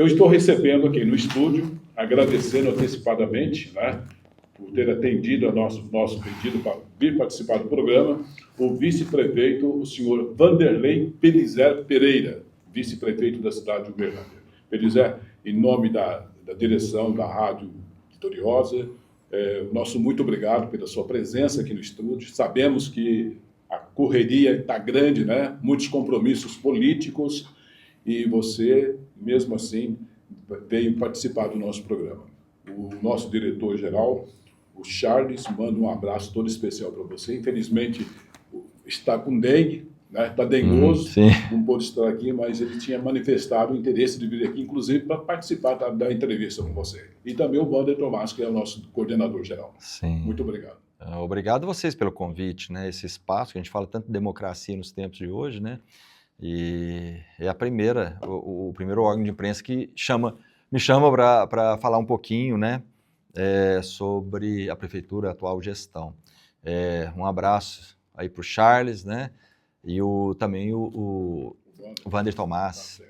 Eu estou recebendo aqui no estúdio, agradecendo antecipadamente, né, por ter atendido ao nosso pedido para vir participar do programa, o vice-prefeito, o senhor Vanderlei Pelizer Pereira, vice-prefeito da cidade de Uberlândia. Pelizer, em nome da direção da Rádio Vitoriosa, nosso muito obrigado pela sua presença aqui no estúdio. Sabemos que a correria está grande, né? Muitos compromissos políticos, e você, mesmo assim, veio participar do nosso programa. O nosso diretor-geral, o Charles, manda um abraço todo especial para você. Infelizmente, está com dengue, né? Está dengoso, não pôde estar aqui, mas ele tinha manifestado o interesse de vir aqui, inclusive para participar da entrevista com você. E também o Wander Tomás, que é o nosso coordenador-geral. Sim. Muito obrigado. Obrigado a vocês pelo convite, né? Esse espaço, que a gente fala tanto de democracia nos tempos de hoje, né? E é o primeiro órgão de imprensa que me chama para falar um pouquinho, né? Sobre a prefeitura, a atual gestão. Um abraço aí para o Charles, né? E também o Wander Tomás.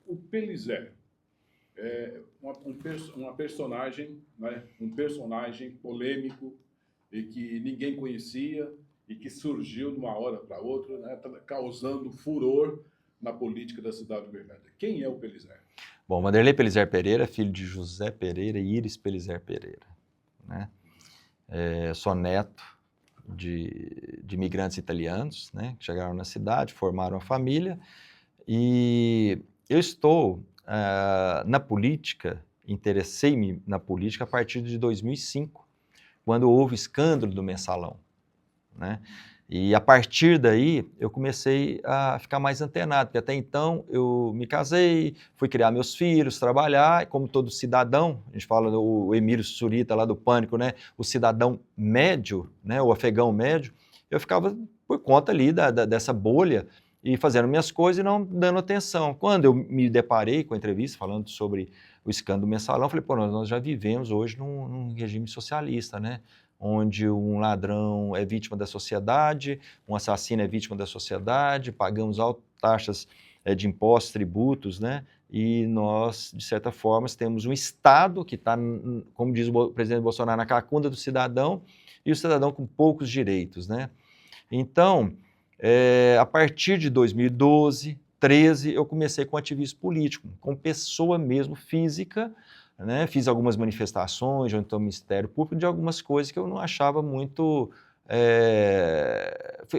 O Pelizer é uma personagem, né? Um personagem polêmico e que ninguém conhecia e que surgiu de uma hora para outra, né? Causando furor na política da cidade de Uberlândia. Quem é o Pelizer? Bom, Vanderlei Pelizer Pereira, filho de José Pereira e Iris Pelizer Pereira, né? Sou neto de imigrantes italianos, né, que chegaram na cidade, formaram a família, e eu estou na política, interessei-me na política a partir de 2005, quando houve o escândalo do Mensalão, né? E a partir daí eu comecei a ficar mais antenado, porque até então eu me casei, fui criar meus filhos, trabalhar, e como todo cidadão, a gente fala do Emílio Surita lá do Pânico, né, o cidadão médio, né, o afegão médio, eu ficava por conta ali dessa bolha e fazendo minhas coisas e não dando atenção. Quando eu me deparei com a entrevista falando sobre o escândalo do Mensalão, eu falei, pô, nós já vivemos hoje num regime socialista, né? Onde um ladrão é vítima da sociedade, um assassino é vítima da sociedade, pagamos altas taxas de impostos, tributos, né? E nós, de certa forma, temos um Estado que está, como diz o presidente Bolsonaro, na cacunda do cidadão, e o cidadão com poucos direitos, né? Então, a partir de 2012, 2013, eu comecei com ativismo político, com pessoa mesmo física, né? Fiz algumas manifestações junto ao Ministério Público de algumas coisas que eu não achava muito...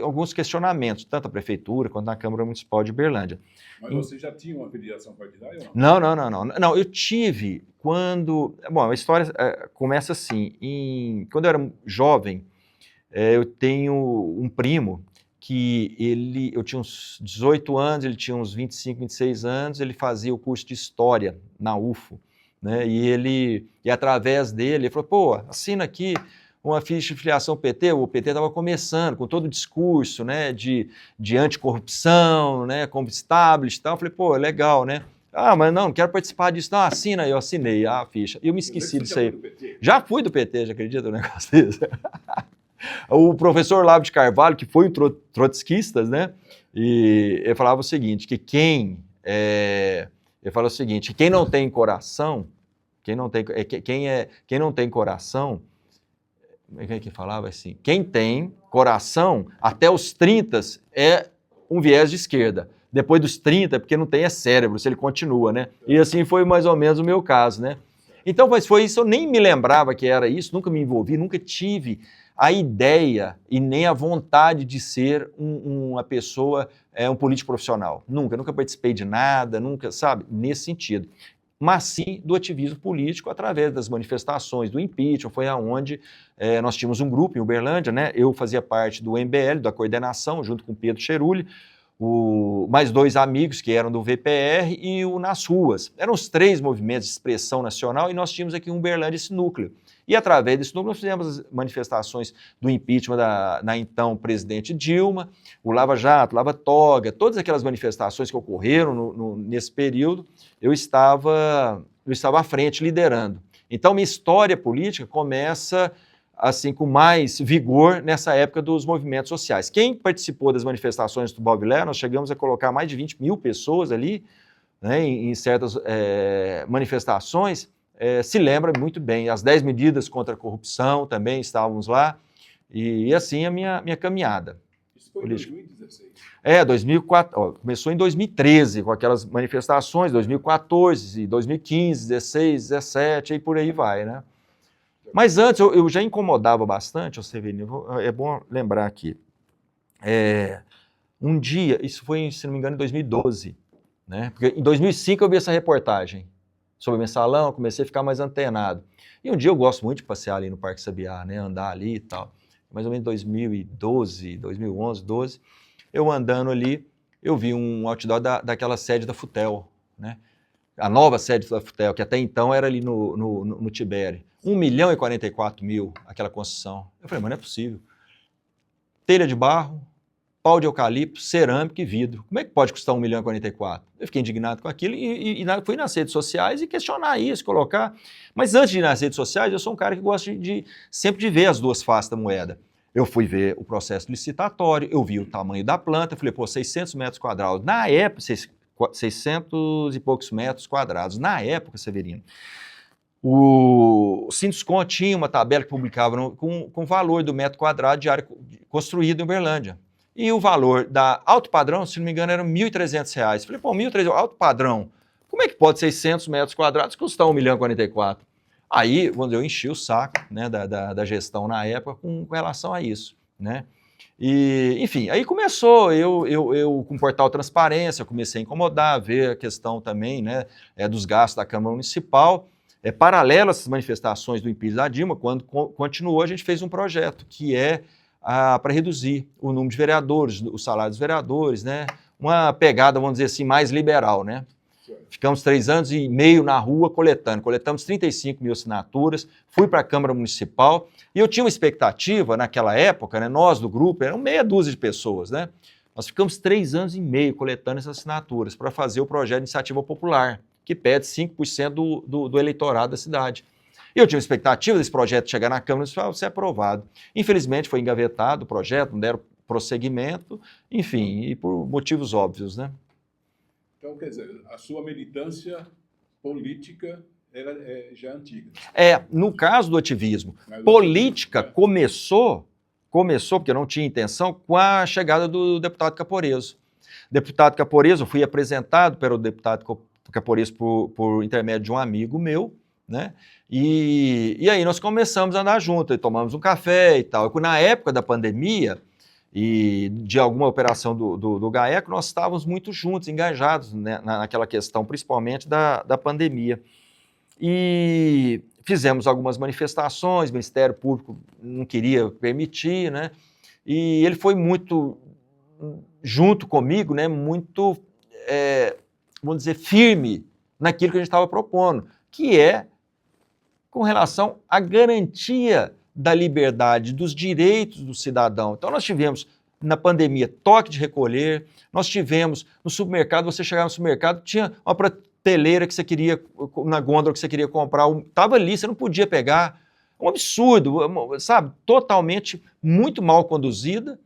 alguns questionamentos, tanto na Prefeitura quanto na Câmara Municipal de Uberlândia. Mas você já tinha uma filiação partidária ou não? Não, eu tive quando... Bom, a história começa assim, quando eu era jovem, eu tenho um primo que eu tinha uns 18 anos, ele tinha uns 25, 26 anos, ele fazia o curso de História na UFO, né? E através dele, ele falou, pô, assina aqui uma ficha de filiação PT, o PT estava começando com todo o discurso, né, de anticorrupção, né, como establishment e tal, eu falei, pô, legal, né? Ah, mas não quero participar disso, não, assina, eu assinei a ficha, e eu me esqueci disso aí. Já fui do PT, já acredita no negócio desse? O professor Olavo de Carvalho, que foi um trotskista, né, e ele falava o seguinte, que quem não tem coração, quem não tem coração, quem é que falava assim? Quem tem coração, até os 30 é um viés de esquerda. Depois dos 30, porque não tem cérebro, se ele continua, né? E assim foi mais ou menos o meu caso, né? Então, mas foi isso, eu nem me lembrava que era isso, nunca me envolvi, nunca tive a ideia e nem a vontade de ser uma pessoa, um político profissional. Nunca participei de nada, nunca, sabe? Nesse sentido. Mas sim do ativismo político através das manifestações, do impeachment, foi aonde nós tínhamos um grupo em Uberlândia, né? Eu fazia parte do MBL, da coordenação, junto com o Pedro Cherulli, mais 2 amigos que eram do VPR e o Nas Ruas. Eram os 3 movimentos de expressão nacional e nós tínhamos aqui em Uberlândia esse núcleo. E através desse núcleo nós fizemos as manifestações do impeachment da então presidente Dilma, o Lava Jato, Lava Toga, todas aquelas manifestações que ocorreram nesse período, eu estava à frente, liderando. Então, minha história política começa assim com mais vigor nessa época dos movimentos sociais. Quem participou das manifestações do Tubal Vilela, nós chegamos a colocar mais de 20 mil pessoas ali, né, em certas manifestações, se lembra muito bem. As 10 medidas contra a corrupção também estávamos lá, e assim a minha caminhada. Isso foi em 2016? 2004, começou em 2013, com aquelas manifestações, 2014, 2015, 16, 17, e por aí vai, né? Mas antes eu já incomodava bastante, Severino, é bom lembrar aqui. Um dia, isso foi, se não me engano, em 2012, né? Porque em 2005 eu vi essa reportagem sobre o mensalão, comecei a ficar mais antenado. E um dia eu gosto muito de passear ali no Parque Sabiá, né? Andar ali e tal. Mais ou menos em 2012, 2011, 12, eu andando ali, eu vi um outdoor daquela sede da Futel, né? A nova sede da Futel, que até então era ali no Tibere. 1.044.000 aquela construção. Eu falei, mas não é possível. Telha de barro, pau de eucalipto, cerâmica e vidro. Como é que pode custar 1.044.000? Eu fiquei indignado com aquilo e fui nas redes sociais e questionar isso, colocar. Mas antes de ir nas redes sociais, eu sou um cara que gosta sempre de ver as duas faces da moeda. Eu fui ver o processo licitatório, eu vi o tamanho da planta, falei, 600 metros quadrados. Na época, 600 e poucos metros quadrados. Na época, Severino, o Sinduscon tinha uma tabela que publicava com o valor do metro quadrado de área construída em Uberlândia. E o valor da alto padrão, se não me engano, era R$ 1.300. Falei, 1.300, alto padrão, como é que pode 600 metros quadrados custar 1.044.000? Aí, quando eu enchi o saco, né, da gestão na época com relação a isso, né? E, enfim, aí começou, eu com o portal Transparência, eu comecei a incomodar, ver a questão também, né, dos gastos da Câmara Municipal. Paralelo a essas manifestações do impeachment da Dilma, quando continuou, a gente fez um projeto que para reduzir o número de vereadores, o salário dos vereadores, né? Uma pegada, vamos dizer assim, mais liberal, né? Ficamos 3 anos e meio na rua coletamos 35 mil assinaturas, fui para a Câmara Municipal e eu tinha uma expectativa naquela época, né? Nós do grupo, eram meia dúzia de pessoas, né? Nós ficamos 3 anos e meio coletando essas assinaturas para fazer o projeto de iniciativa popular, que pede 5% do eleitorado da cidade. Eu tinha uma expectativa desse projeto chegar na Câmara Municipal e ser aprovado. Infelizmente foi engavetado o projeto, não deram prosseguimento, enfim, e por motivos óbvios, né? Então, quer dizer, a sua militância política era já antiga. No caso do ativismo, política começou, porque eu não tinha intenção, com a chegada do deputado Caporeso. Deputado Caporeso, eu fui apresentado pelo deputado Caporeso por intermédio de um amigo meu, né? E aí nós começamos a andar juntos, tomamos um café e tal. Na época da pandemia e de alguma operação do GAECO, nós estávamos muito juntos, engajados, né, naquela questão, principalmente da pandemia. E fizemos algumas manifestações, o Ministério Público não queria permitir, né? E ele foi muito junto comigo, né? Muito, vamos dizer, firme naquilo que a gente estava propondo, que é com relação à garantia da liberdade, dos direitos do cidadão. Então, nós tivemos, na pandemia, toque de recolher, nós tivemos, no supermercado, você chegava no supermercado, tinha uma prateleira que você queria, na gôndola que você queria comprar, estava ali, você não podia pegar. Um absurdo, sabe? Totalmente, muito mal conduzida,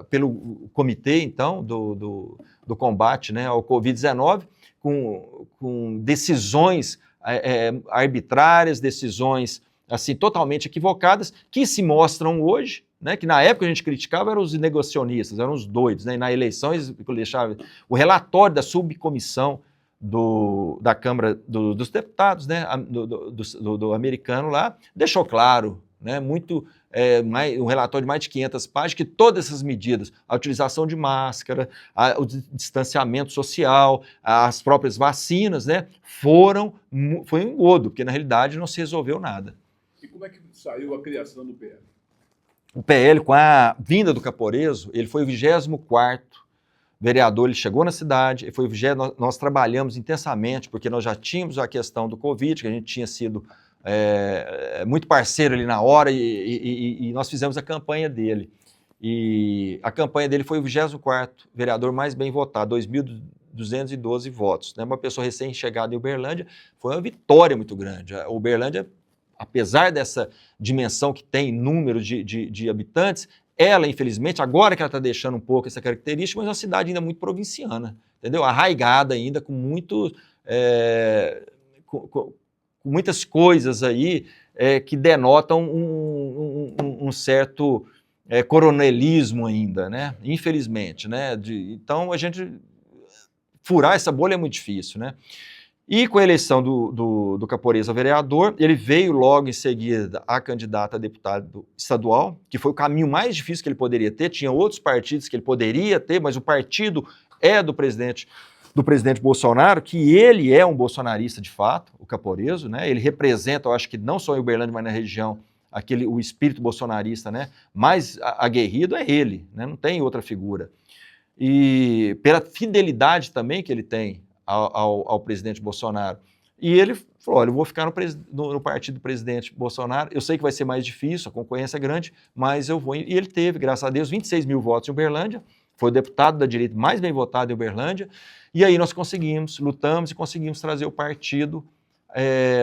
pelo comitê, então, do combate, né, ao Covid-19, com decisões arbitrárias, decisões assim, totalmente equivocadas, que se mostram hoje, né, que na época a gente criticava eram os negacionistas, eram os doidos, né, e na eleição eles deixavam o relatório da subcomissão da Câmara dos Deputados, né, do americano lá, deixou claro, né, um relatório de mais de 500 páginas, que todas essas medidas, a utilização de máscara, o distanciamento social, as próprias vacinas, né, foi um engodo, porque na realidade não se resolveu nada. E como é que saiu a criação do PL? O PL, com a vinda do Caporeso, ele foi o 24º vereador, ele chegou na cidade, ele foi o 20º, nós trabalhamos intensamente, porque nós já tínhamos a questão do Covid, que a gente tinha sido muito parceiro ali na hora, e nós fizemos a campanha dele. E a campanha dele foi o 24º vereador mais bem votado, 2.212 votos. Né? Uma pessoa recém-chegada em Uberlândia, foi uma vitória muito grande. A Uberlândia, apesar dessa dimensão que tem, número de habitantes, Ela, infelizmente, agora que ela está deixando um pouco essa característica, mas é uma cidade ainda muito provinciana, entendeu? Arraigada ainda, com muito, com muitas coisas aí que denotam um certo coronelismo ainda, né? Infelizmente, né? Então, a gente furar essa bolha é muito difícil, né? E com a eleição do Caporeza a vereador, ele veio logo em seguida a candidato a deputado estadual, que foi o caminho mais difícil que ele poderia ter. Tinha outros partidos que ele poderia ter, mas o partido é do presidente Bolsonaro, que ele é um bolsonarista de fato, o Caporeso, né? Ele representa, eu acho que não só em Uberlândia, mas na região, o espírito bolsonarista, né? Mais aguerrido é ele, né? Não tem outra figura. E pela fidelidade também que ele tem ao presidente Bolsonaro. E ele falou, olha, eu vou ficar no partido do presidente Bolsonaro, eu sei que vai ser mais difícil, a concorrência é grande, mas eu vou. E ele teve, graças a Deus, 26 mil votos em Uberlândia, foi o deputado da direita mais bem votado em Uberlândia, e aí nós lutamos e conseguimos trazer o partido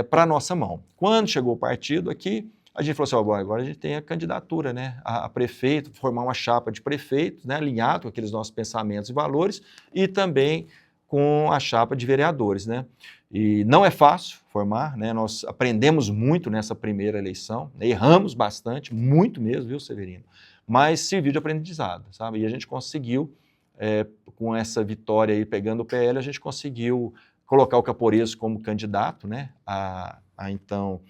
para a nossa mão. Quando chegou o partido aqui, a gente falou assim, bom, agora a gente tem a candidatura, né, a prefeito, formar uma chapa de prefeito, né, alinhado com aqueles nossos pensamentos e valores, e também com a chapa de vereadores, né? E não é fácil formar, né? Nós aprendemos muito nessa primeira eleição, né? Erramos bastante, muito mesmo, viu, Severino? Mas serviu de aprendizado, sabe? E a gente conseguiu, com essa vitória aí, pegando o PL, a gente conseguiu colocar o Caporeso como candidato, né? Então,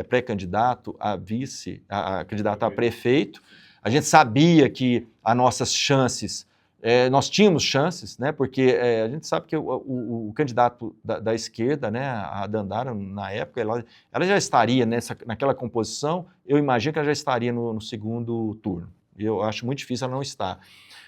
pré-candidato a vice, candidato a prefeito. A gente sabia que as nossas chances, nós tínhamos chances, né? Porque a gente sabe que o candidato da esquerda, né, a Dandara, na época, ela já estaria naquela composição, eu imagino que ela já estaria no segundo turno. Eu acho muito difícil ela não estar.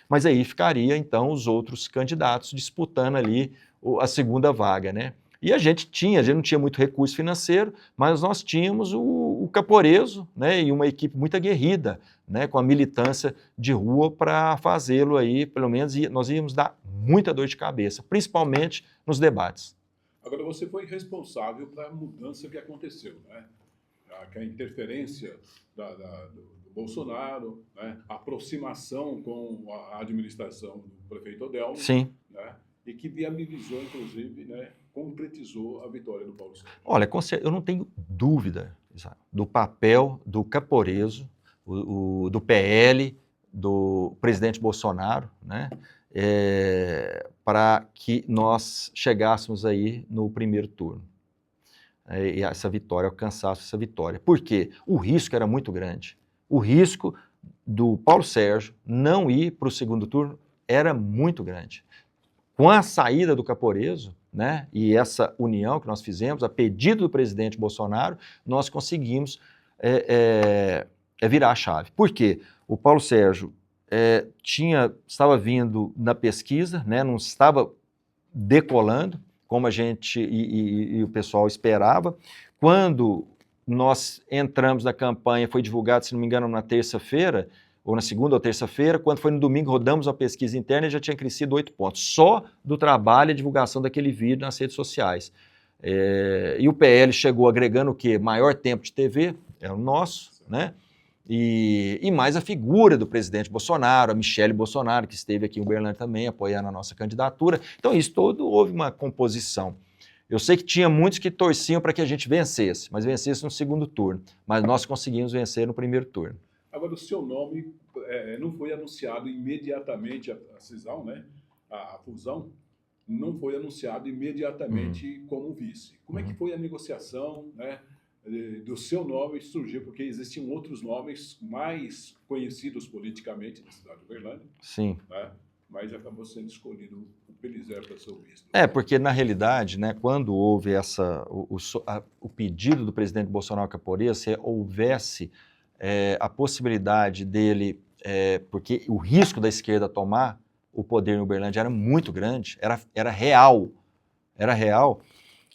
Mas aí ficaria, então, os outros candidatos disputando ali a segunda vaga, né? E a gente não tinha muito recurso financeiro, mas nós tínhamos o Caporeso, né, e uma equipe muito aguerrida, né, com a militância de rua para fazê-lo aí, pelo menos nós íamos dar muita dor de cabeça, principalmente nos debates. Agora, você foi responsável para a mudança que aconteceu, né? A interferência do Bolsonaro, né? A aproximação com a administração do prefeito Odelmo, sim, né? E que viabilizou, inclusive, né, concretizou a vitória do Paulo Sérgio. Olha, eu não tenho dúvida do papel do Caporeso, do PL, do presidente Bolsonaro, né, para que nós chegássemos aí no primeiro turno. E essa vitória, alcançasse essa vitória. Por quê? O risco era muito grande. O risco do Paulo Sérgio não ir para o segundo turno era muito grande. Com a saída do Caporeso, né, e essa união que nós fizemos, a pedido do presidente Bolsonaro, nós conseguimos virar a chave. Por quê? O Paulo Sérgio estava vindo na pesquisa, né, não estava decolando, como a gente e o pessoal esperava. Quando nós entramos na campanha, foi divulgado, se não me engano, na terça-feira, ou na segunda ou terça-feira, quando foi no domingo, rodamos uma pesquisa interna e já tinha crescido 8 pontos, só do trabalho e divulgação daquele vídeo nas redes sociais. E o PL chegou agregando o quê? Maior tempo de TV, é o nosso, né? E mais a figura do presidente Bolsonaro, a Michele Bolsonaro, que esteve aqui em Uberlândia também, apoiando a nossa candidatura. Então, isso todo houve uma composição. Eu sei que tinha muitos que torciam para que a gente vencesse, mas vencesse no segundo turno. Mas nós conseguimos vencer no primeiro turno. Agora, o seu nome não foi anunciado imediatamente, a cisão, né? A fusão, não foi anunciado imediatamente como vice. Como é que foi a negociação, né, do seu nome surgir? Porque existiam outros nomes mais conhecidos politicamente na cidade de Uberlândia. Sim. Né? Mas acabou sendo escolhido o Pelizer para ser o vice. Porque na realidade, né, quando houve o pedido do presidente Bolsonaro Caporeso, se houvesse a possibilidade dele, porque o risco da esquerda tomar o poder em Uberlândia era muito grande, era real,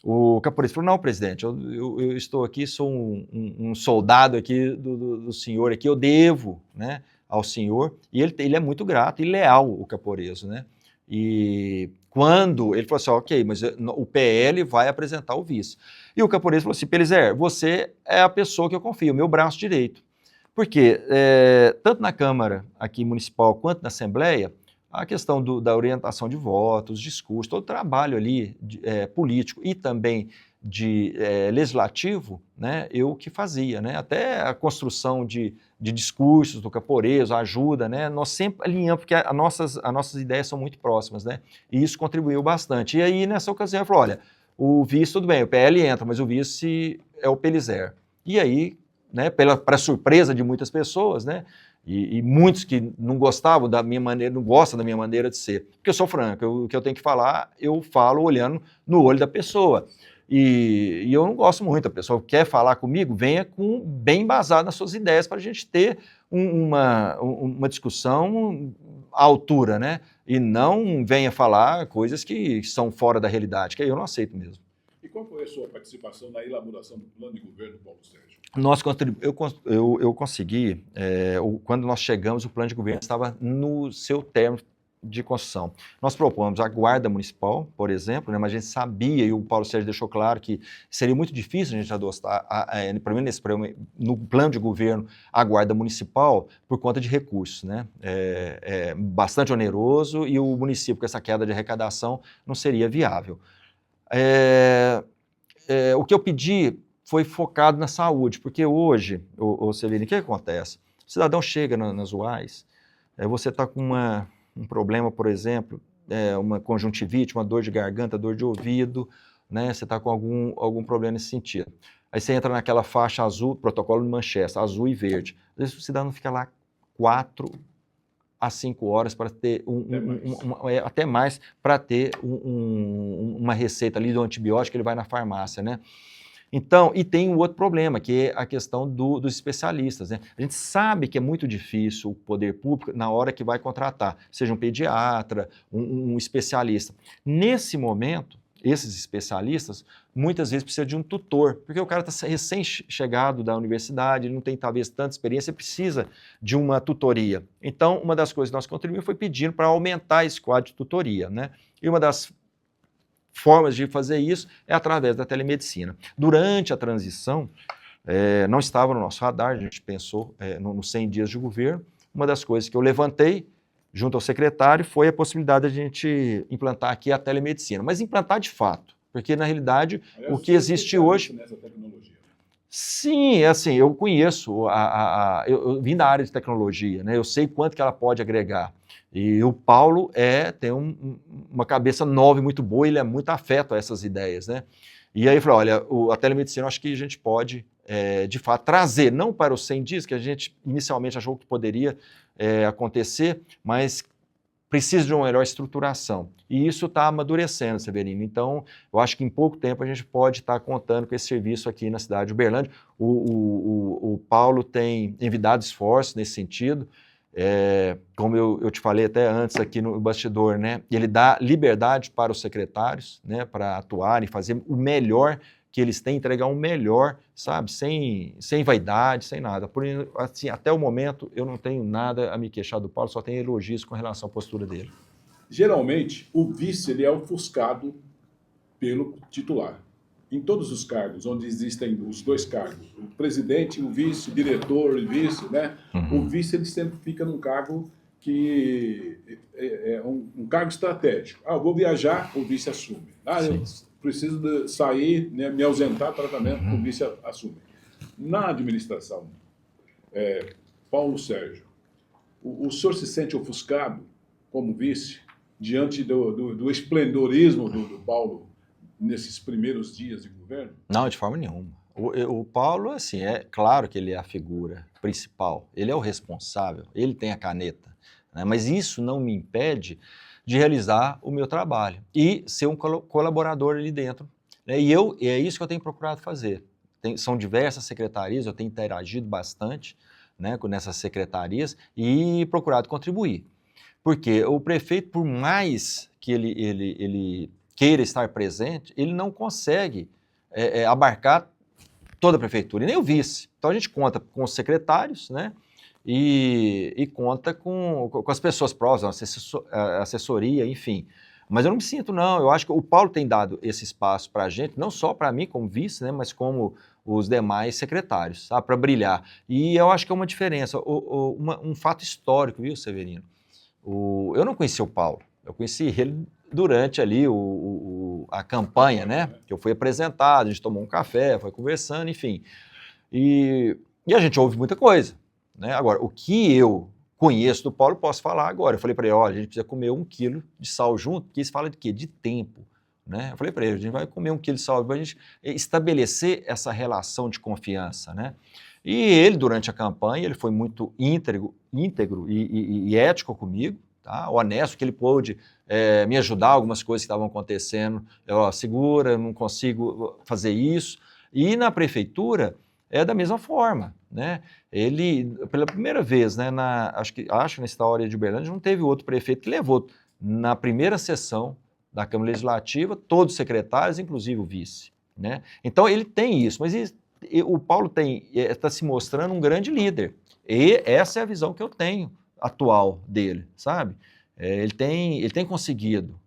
o Caporeso falou, não, presidente, eu estou aqui, sou um soldado aqui do senhor, aqui eu devo, né, ao senhor, e ele é muito grato e leal, o Caporeso, né, e quando ele falou assim, ok, mas o PL vai apresentar o vice, e o Caporeso falou assim, Pelizer, você é a pessoa que eu confio, o meu braço direito. Porque, tanto na Câmara aqui municipal quanto na Assembleia, a questão da orientação de votos, discurso, todo o trabalho ali político e também de legislativo, né, eu que fazia, né, até a construção de discursos do Caporeso, ajuda, né, nós sempre alinhamos, porque as nossas ideias são muito próximas, né, e isso contribuiu bastante. E aí, nessa ocasião, eu falei, olha, o vice, tudo bem, o PL entra, mas o vice é o Pelizer. E aí, né, para surpresa de muitas pessoas, né, e muitos que não gostavam da minha maneira, não gostam da minha maneira de ser, porque eu sou franco, o que eu tenho que falar, eu falo olhando no olho da pessoa. E eu não gosto muito, a pessoa quer falar comigo, venha bem embasado nas suas ideias para a gente ter uma discussão à altura, né? E não venha falar coisas que são fora da realidade, que eu não aceito mesmo. E qual foi a sua participação na elaboração do plano de governo, Paulo Sérgio? Eu consegui, quando nós chegamos, o plano de governo estava no seu termo de construção. Nós propomos a Guarda Municipal, por exemplo, né, mas a gente sabia, e o Paulo Sérgio deixou claro, que seria muito difícil a gente adotar, no plano de governo, a Guarda Municipal por conta de recursos, né? É bastante oneroso e o município, com essa queda de arrecadação, não seria viável. O que eu pedi foi focado na saúde, porque hoje, Severino, o que acontece? O cidadão chega nas UAS, você está com um problema, por exemplo, uma conjuntivite, uma dor de garganta, dor de ouvido, né? Você está com algum problema nesse sentido. Aí você entra naquela faixa azul, protocolo de Manchester, azul e verde. Às vezes o cidadão fica lá 4 a 5 horas para ter até mais para ter uma receita ali do antibiótico, ele vai na farmácia, né? Então, e tem um outro problema, que é a questão dos especialistas, né? A gente sabe que é muito difícil o poder público, na hora que vai contratar, seja um pediatra, um especialista. Nesse momento, esses especialistas, muitas vezes precisa de um tutor, porque o cara está recém-chegado da universidade, ele não tem talvez tanta experiência, precisa de uma tutoria. Então, uma das coisas que nós contribuímos foi pedindo para aumentar esse quadro de tutoria, né? E uma das formas de fazer isso é através da telemedicina. Durante a transição, não estava no nosso radar, a gente pensou nos 100 dias de governo, uma das coisas que eu levantei junto ao secretário foi a possibilidade de a gente implantar aqui a telemedicina, mas implantar de fato, porque na realidade o que existe hoje... Nessa tecnologia. Sim, assim, eu conheço, eu vim da área de tecnologia, né? Eu sei quanto que ela pode agregar. E o Paulo tem uma cabeça nova e muito boa, ele é muito afeto a essas ideias, né? E aí eu falei, olha, a telemedicina eu acho que a gente pode, de fato, trazer, não para os 100 dias, que a gente inicialmente achou que poderia acontecer, mas precisa de uma melhor estruturação. E isso está amadurecendo, Severino. Então, eu acho que em pouco tempo a gente pode estar contando com esse serviço aqui na cidade de Uberlândia. O Paulo tem envidado esforços nesse sentido. Como eu te falei até antes aqui no bastidor, né? Ele dá liberdade para os secretários, né? Para atuarem, fazer o melhor que eles têm, entregar o melhor, sabe? Sem vaidade, sem nada. Assim, até o momento, eu não tenho nada a me queixar do Paulo, só tenho elogios com relação à postura dele. Geralmente, o vice ele é ofuscado pelo titular. Em todos os cargos, onde existem os dois cargos, o presidente, o vice, o diretor e vice, né? Uhum. O vice ele sempre fica num cargo que é um cargo estratégico. Eu vou viajar, o vice assume. Eu preciso sair, né, me ausentar do tratamento, o vice assume. Na administração, Paulo Sérgio, o senhor se sente ofuscado como vice diante do esplendorismo do Paulo nesses primeiros dias de governo? Não, de forma nenhuma. O Paulo, assim, é claro que ele é a figura principal, ele é o responsável, ele tem a caneta, né? Mas isso não me impede de realizar o meu trabalho e ser um colaborador ali dentro, né? E é isso que eu tenho procurado fazer. São diversas secretarias, eu tenho interagido bastante, né, nessas secretarias e procurado contribuir. Porque o prefeito, por mais que ele queira estar presente, ele não consegue abarcar toda a prefeitura, e nem o vice. Então a gente conta com os secretários, né? E conta com as pessoas próximas, a assessoria, enfim. Mas eu não me sinto, não. Eu acho que o Paulo tem dado esse espaço para a gente, não só para mim como vice, né? Mas como os demais secretários, sabe, para brilhar. E eu acho que é uma diferença, um fato histórico, viu, Severino? Eu não conheci o Paulo, eu conheci ele durante ali a campanha, né? Que eu fui apresentado, a gente tomou um café, foi conversando, enfim. E a gente ouve muita coisa, né? Agora, o que eu conheço do Paulo, posso falar agora. Eu falei para ele, olha, a gente precisa comer 1 quilo de sal junto, porque isso fala de quê? De tempo, né? Eu falei para ele, a gente vai comer 1 quilo de sal, para a gente estabelecer essa relação de confiança, né? E ele, durante a campanha, ele foi muito íntegro e ético comigo, tá? Honesto, que ele pôde me ajudar algumas coisas que estavam acontecendo. Eu, segura, eu não consigo fazer isso. E na prefeitura é da mesma forma, né? Ele, pela primeira vez, né, acho na história de Uberlândia, não teve outro prefeito que levou na primeira sessão da Câmara Legislativa todos os secretários, inclusive o vice, né? Então ele tem isso, mas o Paulo está se mostrando um grande líder. E essa é a visão que eu tenho atual dele, sabe? Ele tem conseguido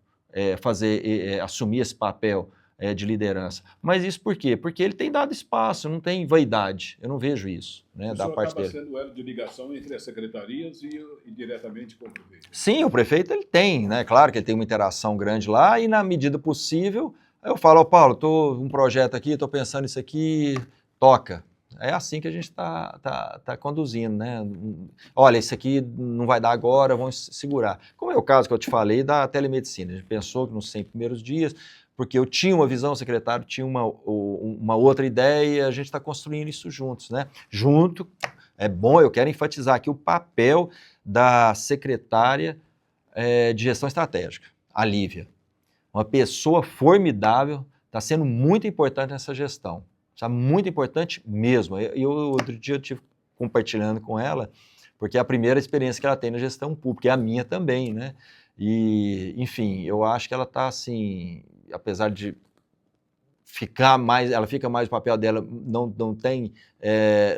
assumir esse papel de liderança. Mas isso por quê? Porque ele tem dado espaço, não tem vaidade. Eu não vejo isso, né, da parte dele. O senhor acaba sendo elo de ligação entre as secretarias e diretamente com o prefeito. Sim, o prefeito ele tem, né? Claro que ele tem uma interação grande lá e, na medida possível, eu falo, Paulo, estou um projeto aqui, estou pensando nisso aqui, toca. É assim que a gente tá conduzindo, né? Olha, isso aqui não vai dar agora, vamos segurar. Como é o caso que eu te falei da telemedicina. A gente pensou que nos 100 primeiros dias, porque eu tinha uma visão, o secretário tinha uma outra ideia, a gente está construindo isso juntos, né? Junto, é bom, eu quero enfatizar aqui o papel da secretária de gestão estratégica, a Lívia. Uma pessoa formidável, está sendo muito importante nessa gestão. Sabe, muito importante mesmo. Eu outro dia eu estive compartilhando com ela, porque é a primeira experiência que ela tem na gestão pública, é a minha também, né? E, enfim, eu acho que ela está assim, apesar de ela fica mais, o papel dela não tem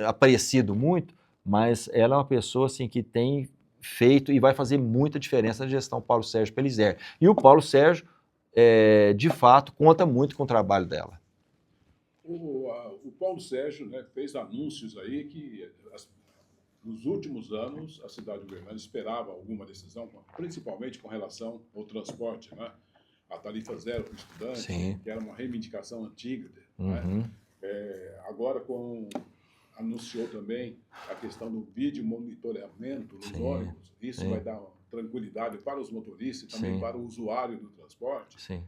aparecido muito, mas ela é uma pessoa assim, que tem feito e vai fazer muita diferença na gestão Paulo Sérgio Pelizer. E o Paulo Sérgio, de fato, conta muito com o trabalho dela. O Paulo Sérgio, né, fez anúncios aí que nos últimos anos a cidade de Uberlândia esperava alguma decisão, principalmente com relação ao transporte, né? A tarifa zero para o estudante, sim, que era uma reivindicação antiga. Uhum. Né? Agora anunciou também a questão do vídeo monitoramento nos ônibus. Isso vai dar tranquilidade para os motoristas e também para o usuário do transporte. Sim.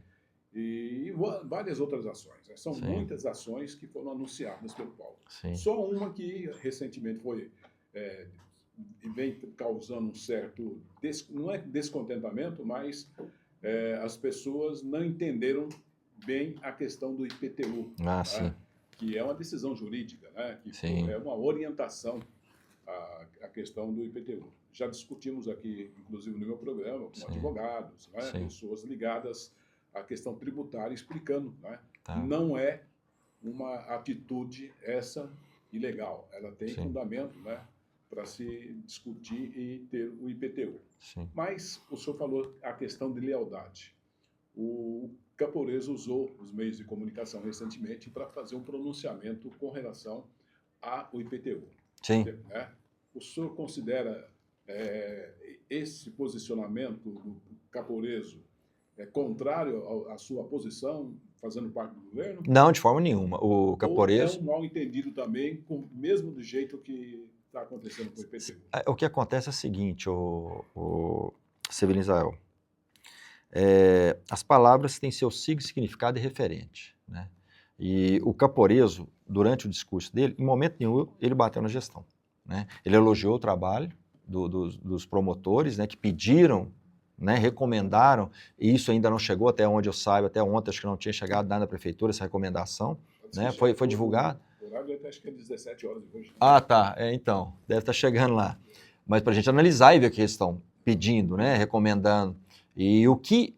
E várias outras ações. Né? São muitas ações que foram anunciadas pelo Paulo. Sim. Só uma que recentemente vem causando um certo, não é descontentamento, mas as pessoas não entenderam bem a questão do IPTU, né? Que é uma decisão jurídica, né? Que é uma orientação à questão do IPTU. Já discutimos aqui, inclusive no meu programa, com advogados, né? Pessoas ligadas a questão tributária, explicando, né? Não é uma atitude essa ilegal, ela tem fundamento, né, para se discutir e ter o IPTU. Sim. Mas o senhor falou a questão de lealdade. O Camporeso usou os meios de comunicação recentemente para fazer um pronunciamento com relação ao IPTU. Sim. Né? O senhor considera esse posicionamento do Camporeso contrário à sua posição, fazendo parte do governo? Não, de forma nenhuma. O Camporeso... Ou é um mal entendido também, mesmo do jeito que está acontecendo com o IPTU? O que acontece é o seguinte, o Severino Israel. As palavras têm seu significado e referente, né? E o Camporeso, durante o discurso dele, em momento nenhum, ele bateu na gestão, né? Ele elogiou o trabalho dos promotores, né, que pediram, né, recomendaram, e isso ainda não chegou até onde eu saiba, até ontem acho que não tinha chegado nada na prefeitura, essa recomendação, né, foi divulgado. O horário acho que é 17 horas hoje. Né? Ah, tá, então, deve estar chegando lá. Mas para a gente analisar e ver o que eles estão pedindo, né, recomendando, e o que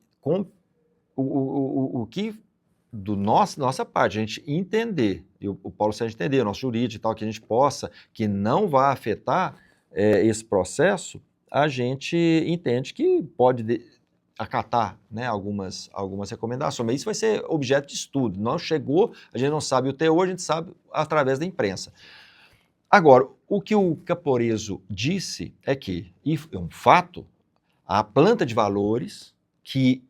nossa parte, a gente entender, e o Paulo Sérgio entender, o nosso jurídico e tal, que a gente possa, que não vai afetar esse processo, a gente entende que pode acatar, né, algumas recomendações, mas isso vai ser objeto de estudo. Não chegou, a gente não sabe o teor, a gente sabe através da imprensa. Agora, o que o Caporeso disse é que, e é um fato, a planta de valores, que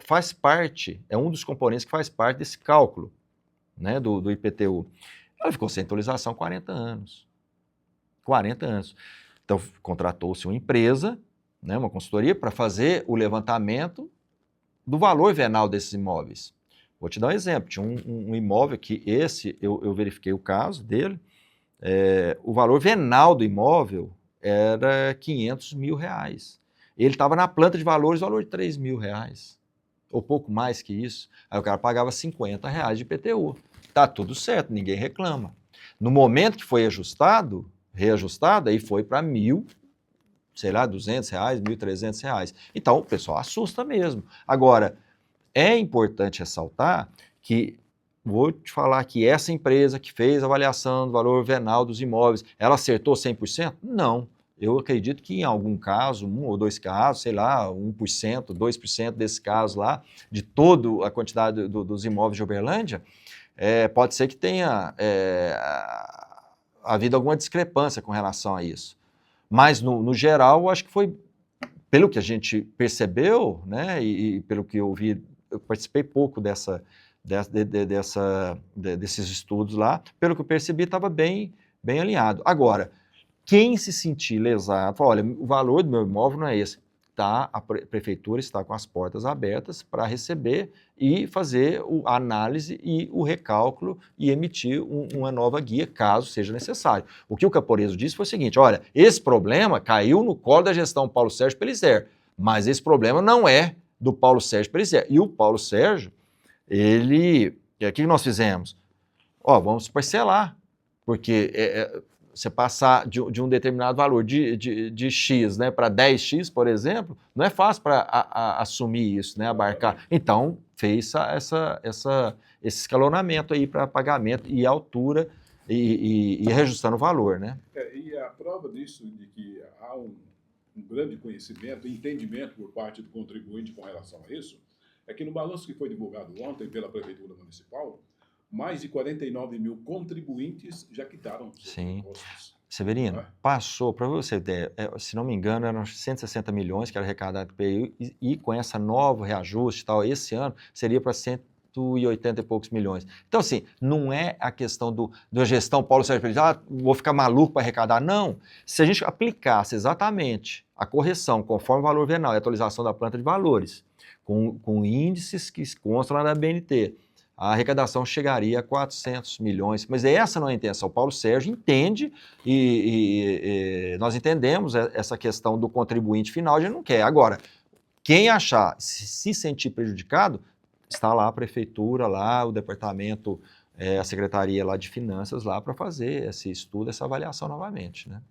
faz parte, é um dos componentes que faz parte desse cálculo, né, do IPTU, ela ficou sem atualização 40 anos. 40 anos. Então, contratou-se uma empresa, né, uma consultoria, para fazer o levantamento do valor venal desses imóveis. Vou te dar um exemplo. Tinha um imóvel que eu verifiquei o caso dele, o valor venal do imóvel era R$500 mil. Ele estava na planta de valores, valor de R$3 mil, ou pouco mais que isso. Aí o cara pagava R$50 de IPTU. Tá tudo certo, ninguém reclama. No momento que foi reajustado, aí foi para R$1.200, R$1.300. Então, o pessoal assusta mesmo. Agora, é importante ressaltar que, vou te falar que essa empresa que fez a avaliação do valor venal dos imóveis, ela acertou 100%? Não. Eu acredito que em algum caso, 1 ou 2 casos, sei lá, 1%, 2% desses casos lá, de toda a quantidade dos imóveis de Uberlândia, pode ser que tenha havido alguma discrepância com relação a isso. Mas, no geral, acho que foi, pelo que a gente percebeu, né, e pelo que eu vi, eu participei pouco desses estudos lá, pelo que eu percebi, estava bem alinhado. Agora, quem se sentir lesado, fala, olha, o valor do meu imóvel não é esse. A prefeitura está com as portas abertas para receber e fazer a análise e o recálculo e emitir uma nova guia, caso seja necessário. O que o Caporeso disse foi o seguinte, olha, esse problema caiu no colo da gestão Paulo Sérgio Pellicer, mas esse problema não é do Paulo Sérgio Pellicer. E o Paulo Sérgio, o que nós fizemos? Vamos parcelar, porque você passar de um determinado valor de X, né, para 10X, por exemplo, não é fácil para assumir isso, né, abarcar. Então, fez esse escalonamento aí para pagamento e altura e reajustando o valor, né? E a prova disso, de que há um grande conhecimento e entendimento por parte do contribuinte com relação a isso, é que no balanço que foi divulgado ontem pela Prefeitura Municipal, mais de 49 mil contribuintes já quitaram seus impostos. Severino, passou, para você ter, se não me engano, eram 160 milhões que era arrecadado pelo PIU, e com essa nova reajuste, tal, esse ano, seria para 180 e poucos milhões. Então, assim, não é a questão da gestão Paulo Sérgio Pellicer, vou ficar maluco para arrecadar. Não. Se a gente aplicasse exatamente a correção conforme o valor venal e a atualização da planta de valores, com índices que constam lá na BNT, a arrecadação chegaria a 400 milhões. Mas essa não é a intenção. O Paulo Sérgio entende e nós entendemos essa questão do contribuinte final, a gente não quer. Agora, quem achar, se sentir prejudicado, está lá a prefeitura, lá o departamento, a secretaria lá de finanças lá para fazer esse estudo, essa avaliação novamente, né?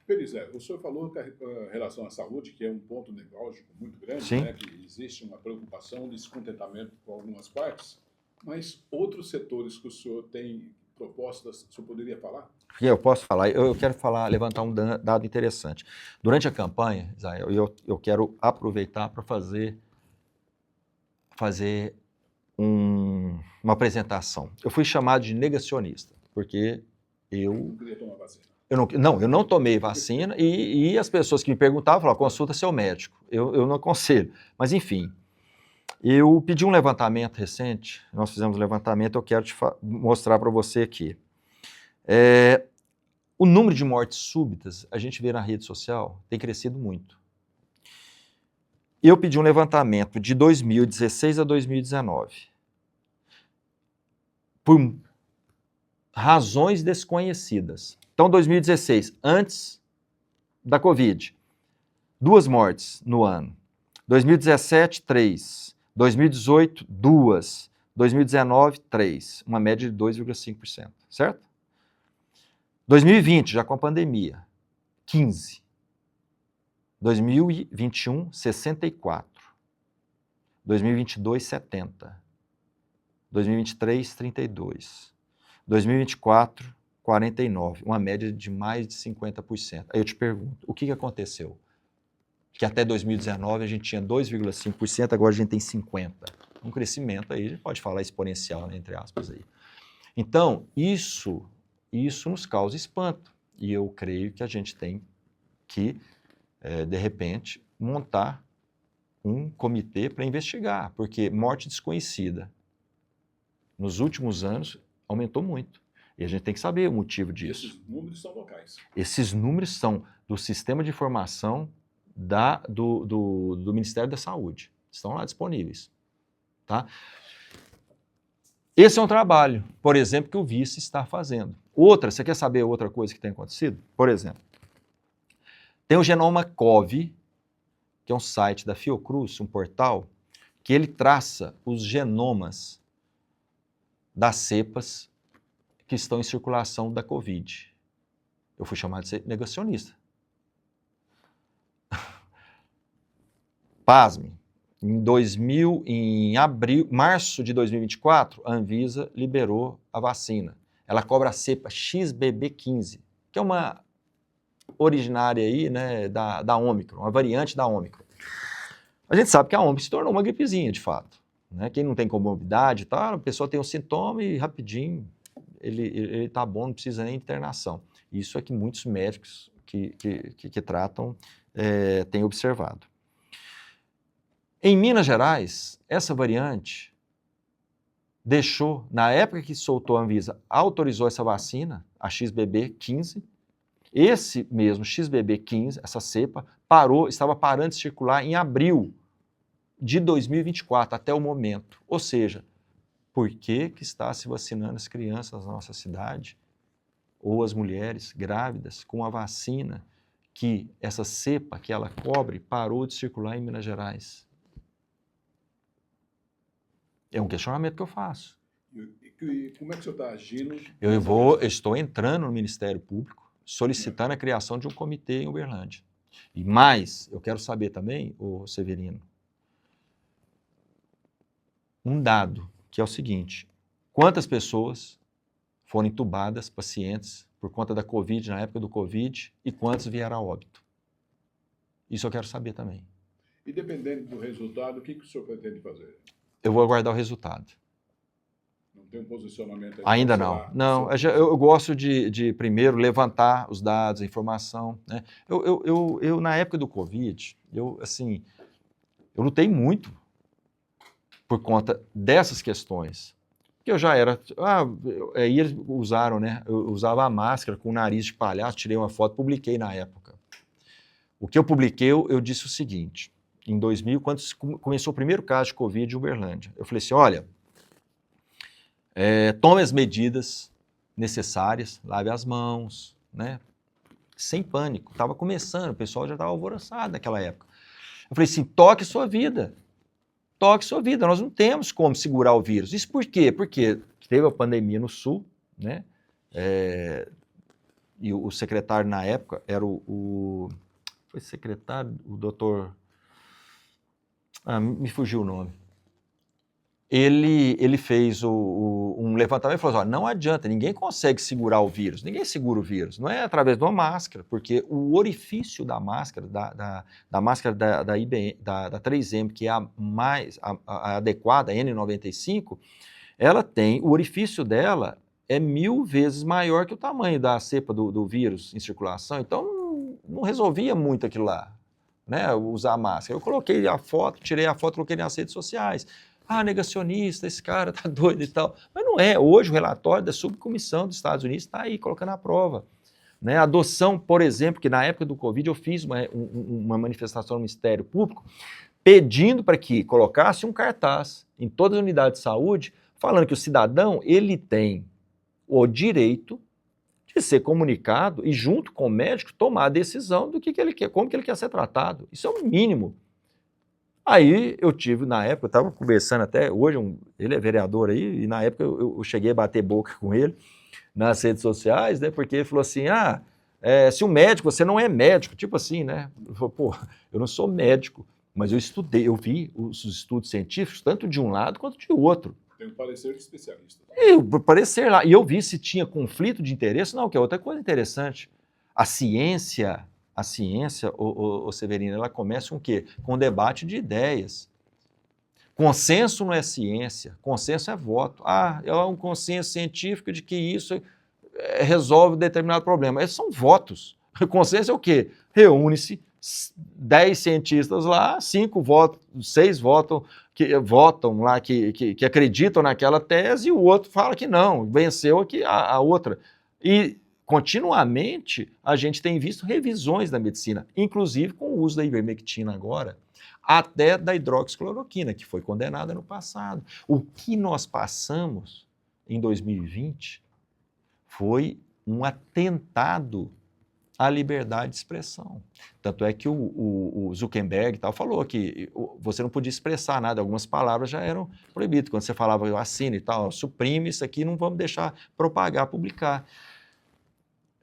Pellicer, o senhor falou que a relação à saúde, que é um ponto nevrálgico muito grande, né, que existe uma preocupação, um descontentamento com algumas partes, mas outros setores que o senhor tem propostas, o senhor poderia falar? Eu posso falar. Eu quero levantar um dado interessante. Durante a campanha, Israel, eu quero aproveitar para fazer uma apresentação. Eu fui chamado de negacionista, porque eu não queria tomar vacina. Eu não tomei vacina e as pessoas que me perguntavam falavam, consulta seu médico. Eu não aconselho. Mas, enfim, eu pedi um levantamento recente, nós fizemos um levantamento, eu quero te mostrar para você aqui. O número de mortes súbitas, a gente vê na rede social, tem crescido muito. Eu pedi um levantamento de 2016 a 2019. Por razões desconhecidas. Então, 2016, antes da Covid, 2 mortes no ano. 2017, 3. 2018, 2. 2019, 3. Uma média de 2,5%, certo? 2020, já com a pandemia, 15. 2021, 64. 2022, 70. 2023, 32. 2024, 49. Uma média de mais de 50%. Aí eu te pergunto, o que aconteceu? que até 2019 a gente tinha 2,5%, agora a gente tem 50%. Um crescimento aí, a gente pode falar exponencial, né, entre aspas aí. Então, isso nos causa espanto. E eu creio que a gente tem que, de repente, montar um comitê para investigar, porque morte desconhecida, nos últimos anos, aumentou muito. E a gente tem que saber o motivo disso. Esses números são locais. Esses números são do sistema de informação do Ministério da Saúde. Estão lá disponíveis. Tá? Esse é um trabalho, por exemplo, que o vice está fazendo. Você quer saber outra coisa que tem acontecido? Por exemplo, tem o Genoma Cov, que é um site da Fiocruz, um portal, que ele traça os genomas das cepas que estão em circulação da Covid. Eu fui chamado de negacionista. Pasme, em março de 2024, a Anvisa liberou a vacina. Ela cobra a cepa XBB15, que é uma originária aí, né, da Ômicron, uma variante da Ômicron. A gente sabe que a Ômicron se tornou uma gripezinha, de fato. Né? Quem não tem comorbidade e tal, a pessoa tem um sintoma e rapidinho ele está bom, não precisa nem de internação. Isso é que muitos médicos que tratam têm observado. Em Minas Gerais, essa variante deixou, na época que soltou a Anvisa, autorizou essa vacina, a XBB15, esse mesmo XBB15, essa cepa, estava parando de circular em abril de 2024, até o momento. Ou seja, por que está se vacinando as crianças na nossa cidade, ou as mulheres grávidas, com a vacina que essa cepa que ela cobre parou de circular em Minas Gerais? É um questionamento que eu faço. E como é que o senhor está agindo? Eu estou entrando no Ministério Público, solicitando a criação de um comitê em Uberlândia. E mais, eu quero saber também, ô Severino, um dado, que é o seguinte: quantas pessoas foram entubadas, pacientes, por conta da Covid, na época do Covid, e quantos vieram a óbito? Isso eu quero saber também. E dependendo do resultado, o que o senhor pretende fazer? Eu vou aguardar o resultado. Não tem um posicionamento? Ainda não. Não, eu gosto de primeiro levantar os dados, a informação. Né? Eu, na época do Covid, eu lutei muito por conta dessas questões. Que eu já era... aí eles usaram, né? Eu usava a máscara com o nariz de palhaço, tirei uma foto, publiquei na época. O que eu publiquei, eu disse o seguinte: em 2000, quando começou o primeiro caso de Covid em Uberlândia, eu falei assim, olha, tome as medidas necessárias, lave as mãos, né? Sem pânico. Estava começando, o pessoal já estava alvoroçado naquela época. Eu falei assim, toque sua vida. Toque sua vida, nós não temos como segurar o vírus. Isso por quê? Porque teve a pandemia no Sul, né? E o secretário na época era foi secretário, o doutor... me fugiu o nome. Ele fez um levantamento e falou assim, não adianta, ninguém consegue segurar o vírus, ninguém segura o vírus, não é através de uma máscara, porque o orifício da máscara, da máscara da 3M, que é a mais adequada, a N95, ela tem, o orifício dela é 1000 vezes maior que o tamanho da cepa do vírus em circulação, então não resolvia muito aquilo lá, né, usar a máscara. Eu coloquei a foto, tirei a foto, coloquei nas redes sociais. Negacionista, esse cara tá doido e tal. Mas não é. Hoje o relatório da subcomissão dos Estados Unidos está aí, colocando à prova. Né? A adoção, por exemplo, que na época do Covid eu fiz uma manifestação no Ministério Público pedindo para que colocasse um cartaz em todas as unidades de saúde falando que o cidadão ele tem o direito de ser comunicado e, junto com o médico, tomar a decisão do que ele quer, como que ele quer ser tratado. Isso é o mínimo. Aí eu tive, na época, eu estava conversando até, hoje ele é vereador aí, e na época eu cheguei a bater boca com ele nas redes sociais, né, porque ele falou assim, se o médico, você não é médico, tipo assim, né, eu falei, pô, eu não sou médico, mas eu estudei, eu vi os estudos científicos, tanto de um lado quanto de outro. Tem um parecer de especialista. Parecer lá, e eu vi se tinha conflito de interesse, não, que é outra coisa interessante. A ciência, a ciência, o Severino, ela começa com o quê? Com um debate de ideias. Consenso não é ciência, consenso é voto. Ah, é um consenso científico de que isso resolve determinado problema. Esses são votos. O consenso é o quê? Reúne-se 10 cientistas lá, 5 votam, 6 votam lá, que acreditam naquela tese, e o outro fala que não, venceu aqui a outra. E continuamente a gente tem visto revisões da medicina, inclusive com o uso da ivermectina agora, até da hidroxicloroquina, que foi condenada no passado. O que nós passamos em 2020 foi um atentado à liberdade de expressão. Tanto é que o Zuckerberg tal, falou que você não podia expressar nada, algumas palavras já eram proibidas. Quando você falava assina e tal, suprime isso aqui, não vamos deixar propagar, publicar.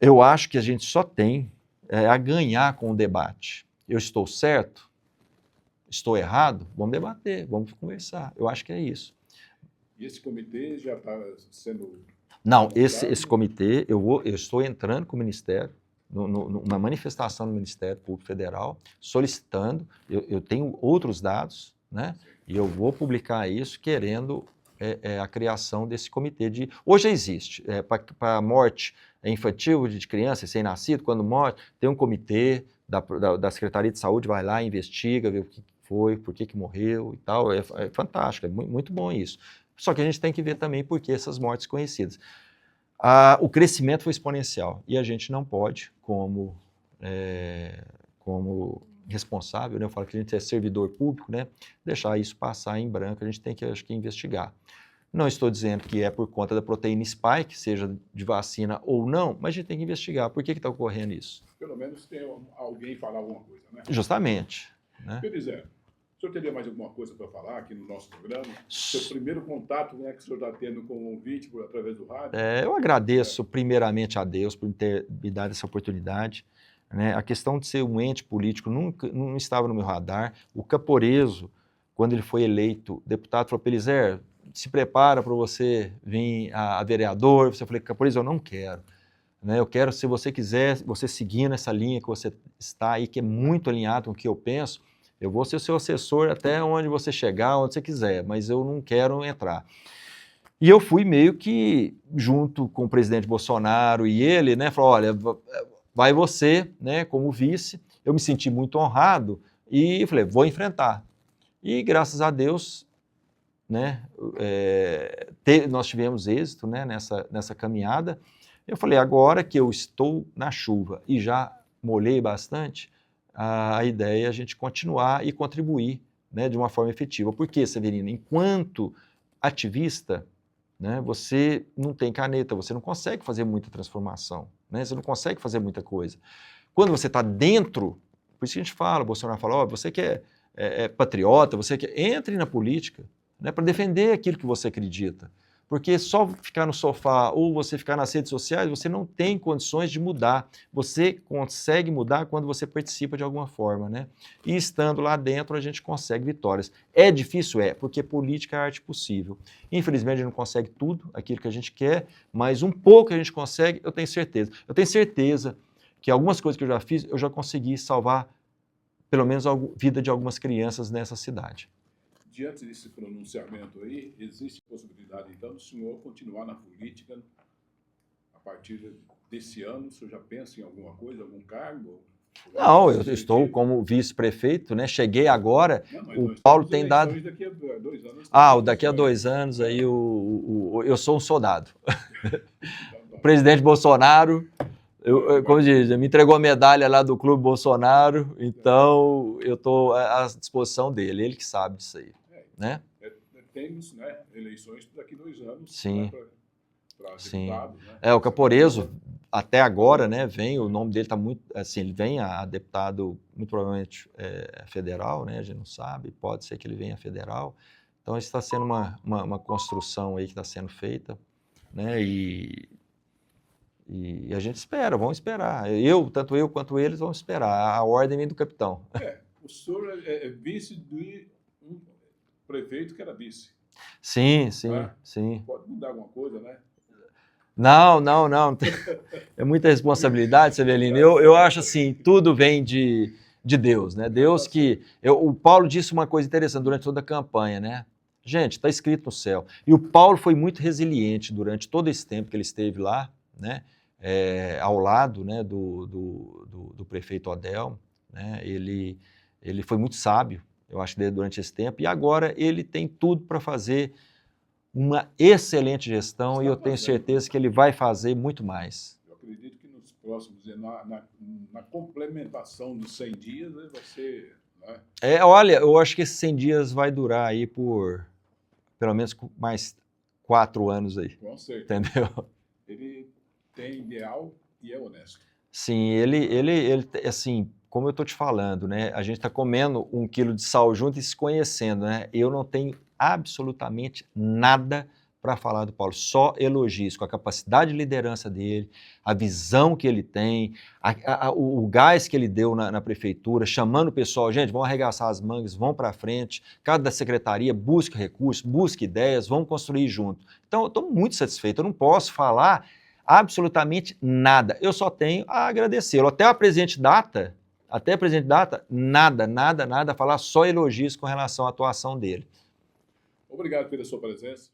Eu acho que a gente só tem a ganhar com o debate. Eu estou certo? Estou errado? Vamos debater, vamos conversar. Eu acho que é isso. E esse comitê já está sendo... Não, esse comitê, eu estou entrando com o Ministério, numa manifestação no Ministério Público Federal, solicitando, eu tenho outros dados, né? E eu vou publicar isso querendo a criação desse comitê de... Hoje existe, para morte infantil de criança, recém-nascido, quando morre, tem um comitê da Secretaria de Saúde, vai lá, investiga, vê o que foi, por que morreu e tal, é fantástico, é muito bom isso. Só que a gente tem que ver também por que essas mortes conhecidas. O crescimento foi exponencial e a gente não pode, como responsável, né, eu falo que a gente é servidor público, né, deixar isso passar em branco, a gente tem que, acho que, investigar. Não estou dizendo que é por conta da proteína spike, seja de vacina ou não, mas a gente tem que investigar. Por que está ocorrendo isso? Pelo menos tem alguém falar alguma coisa, né? Justamente. Né? Belisário, o senhor teria mais alguma coisa para falar aqui no nosso programa? Seu primeiro contato, né, que o senhor está tendo com o ouvinte através do rádio? Eu agradeço primeiramente a Deus por ter me dado essa oportunidade. Né? A questão de ser um ente político não estava no meu radar. O Caporeso, quando ele foi eleito deputado, falou: Belisário, se prepara para você vir a vereador. Eu falei: Caporeso, eu não quero. Né? Eu quero, se você quiser, você seguindo essa linha que você está aí, que é muito alinhado com o que eu penso, eu vou ser o seu assessor até onde você chegar, onde você quiser, mas eu não quero entrar. E eu fui meio que junto com o presidente Bolsonaro e ele, né, falou: olha, vai você, né, como vice. Eu me senti muito honrado e falei: vou enfrentar. E graças a Deus, né, nós tivemos êxito, né, nessa caminhada. Eu falei: agora que eu estou na chuva e já molhei bastante, a ideia é a gente continuar e contribuir, né, de uma forma efetiva. Por quê, Severino? Enquanto ativista, né, você não tem caneta, você não consegue fazer muita transformação, né, você não consegue fazer muita coisa. Quando você está dentro, por isso que a gente fala, o Bolsonaro fala: você que é patriota, você que entre na política, né, para defender aquilo que você acredita. Porque só ficar no sofá ou você ficar nas redes sociais, você não tem condições de mudar. Você consegue mudar quando você participa de alguma forma, né? E estando lá dentro, a gente consegue vitórias. É difícil? É, porque política é a arte possível. Infelizmente, a gente não consegue tudo, aquilo que a gente quer, mas um pouco a gente consegue, eu tenho certeza. Eu tenho certeza que algumas coisas que eu já fiz, eu já consegui salvar, pelo menos, a vida de algumas crianças nessa cidade. Diante desse pronunciamento aí, existe possibilidade, então, do senhor continuar na política a partir desse ano? O senhor já pensa em alguma coisa, algum cargo? Não, eu estou como vice-prefeito, né? Cheguei agora, o Paulo tem dado... Daqui a 2 anos. Daqui a 2 anos aí eu sou um soldado. O presidente Bolsonaro, como diz, me entregou a medalha lá do Clube Bolsonaro, então eu estou à disposição dele, ele que sabe disso aí. Né? Temos, né, eleições daqui a 2 anos. Sim. Para deputado, né? O Caporeso, até agora, né, o nome dele está muito, assim, ele vem a deputado, muito provavelmente federal, né, a gente não sabe, pode ser que ele venha a federal. Então, isso está sendo uma construção aí que está sendo feita, né, e a gente espera, vamos esperar. Tanto eu quanto eles vamos esperar. A ordem vem do capitão. O senhor é vice de um prefeito que era vice. Sim. Pode mudar alguma coisa, né? Não, não, não. É muita responsabilidade, Severino. Eu acho assim, tudo vem de Deus, né? Deus que... o Paulo disse uma coisa interessante durante toda a campanha, né? Gente, está escrito no céu. E o Paulo foi muito resiliente durante todo esse tempo que ele esteve lá, né? Ao lado, né, do prefeito Adelmo, né? Ele foi muito sábio, eu acho, durante esse tempo, e agora ele tem tudo para fazer uma excelente gestão e eu tenho certeza que ele vai fazer muito mais. Eu acredito que nos próximos dias, na complementação dos 100 dias, né, vai ser... Né? Olha, eu acho que esses 100 dias vai durar aí por pelo menos mais 4 anos aí. Com certeza. Entendeu? Ele tem ideal e é honesto. Sim, ele assim, como eu estou te falando, né? A gente está comendo 1 quilo de sal junto e se conhecendo, né? Eu não tenho absolutamente nada para falar do Paulo, só elogios com a capacidade de liderança dele, a visão que ele tem, o gás que ele deu na prefeitura, chamando o pessoal, gente, vamos arregaçar as mangas, vamos para frente, cada secretaria busque recursos, busque ideias, vamos construir junto. Então, eu estou muito satisfeito, eu não posso falar absolutamente nada, eu só tenho a agradecê-lo. Até a presente data, nada a falar, só elogios com relação à atuação dele. Obrigado pela sua presença.